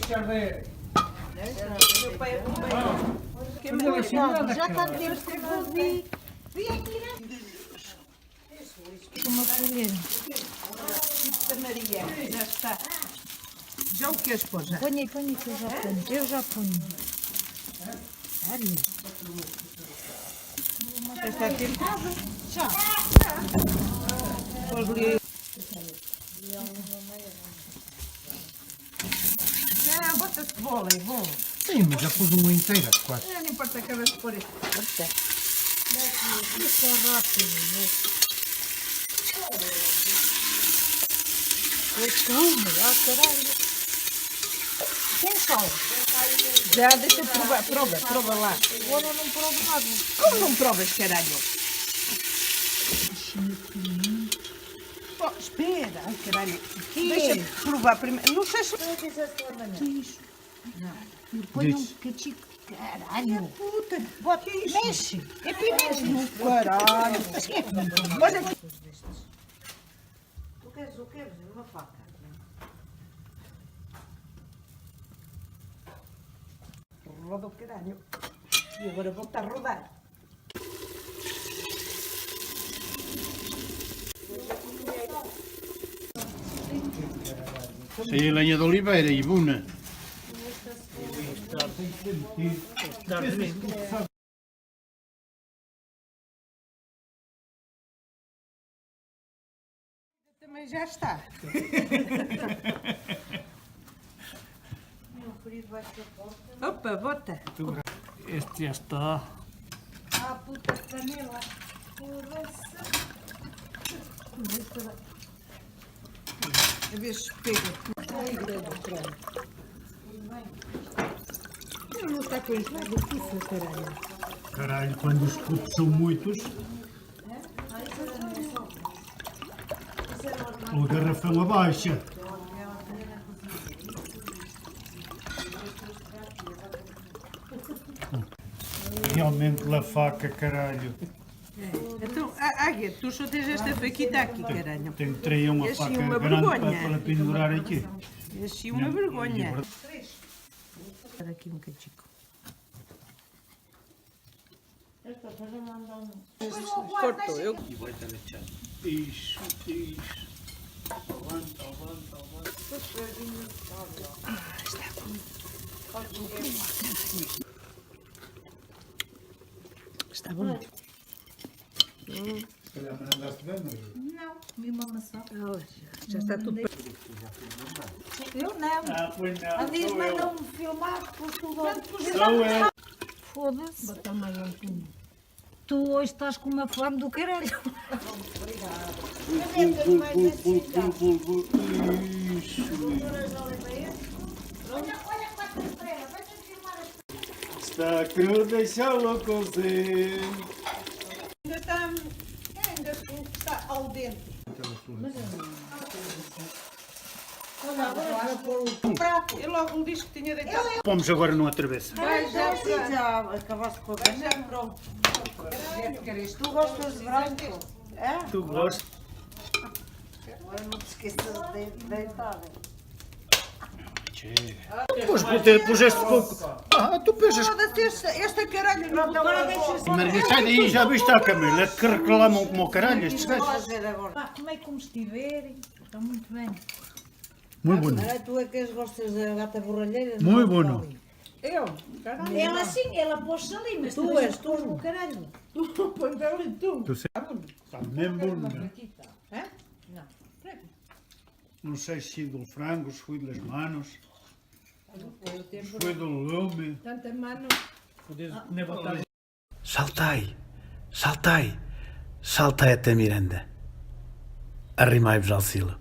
Meu pai acompanhou. Já está temos que ouvir. Uma colher. Da Maria, já está. Já o queres pôr, já? Põe aí que eu já ponho. Eu já ponho. Sério? Já está temperado? Já. Pôs ali. Não, bota cebola, é bom. Sim, mas já pus uma inteira, quase. Não importa, acabas de pôr isto. Isso é rápido. Este rumo, caralho. Tem sal. Já, deixa eu provar. Prova lá. Agora não provo nada. Como não provas, caralho? Oh, espera, ai caralho. Deixa-me provar primeiro. Não sei se... Que isso? Não. Põe um cachico. Caralho. Puta, bota isso. Mexe. É pimenta. Caralho. Mas que é que não põe? Olha aqui. Tu queres o quê? Uma faca. Roda o caralho. E agora volta a rodar. Sei a lenha de oliveira e buna. Também já está. Meu querido, vai ser porta. Opa, bota. Este já está. Ah, puta de panela. A ver se pega. Não está com isso. Nada difícil, caralho. Caralho, quando os copos são muitos. O garrafão abaixa. Realmente la faca, caralho. Então, Águia, tu só tens esta faquita aqui, caralho. Tenho que trazer uma E assim, faca uma grande vergonha. para pendurar aqui. É assim uma vergonha. Dar aqui um cachico. Cortou, eu... E vai estar achado. Isso. Levanta. Está bom. Se calhar não andaste bem, mas... Não, comi uma maçã. Já está tudo... Eu não. Ah, pois não. A Dias sou eu. mandou-me filmar por tudo. Sou eu. Foda-se. Bota mais um pouquinho. Tu hoje estás com uma fome do caralho. Bul. Isso. Está cru, deixá-lo cozer. Ainda está ao dentro. Prato. Eu logo lhe disse que tinha deitado. Pomos agora numa travessa. Vai já para... Já acabaste com a Vai já pronto. Tu gostas de branco? É? Tu gostas? Agora não te esqueças de deitar. Depois puseste pouco. Ah, tu pensas que... Foda-se, esta caralho não dá uma boa. Mas sai daí, já viste a Camila, que reclamam como o caralho estes gajos. Fazer agora. Pá, comei como estiverem. Está muito bem. Muito bom. Agora tu é que gostas da gata borralheira? Muito bom. Eu? Caralho. Ela sim, ela pôs-se ali, mas tu és tu no caralho. Põe ali tu. Tu sei. Está mesmo bom. Hã? Não. Não sei se do frango, se foi das manos, se foi do lume. Tanta mano. Saltai até Miranda. Arrimai-vos ao silo.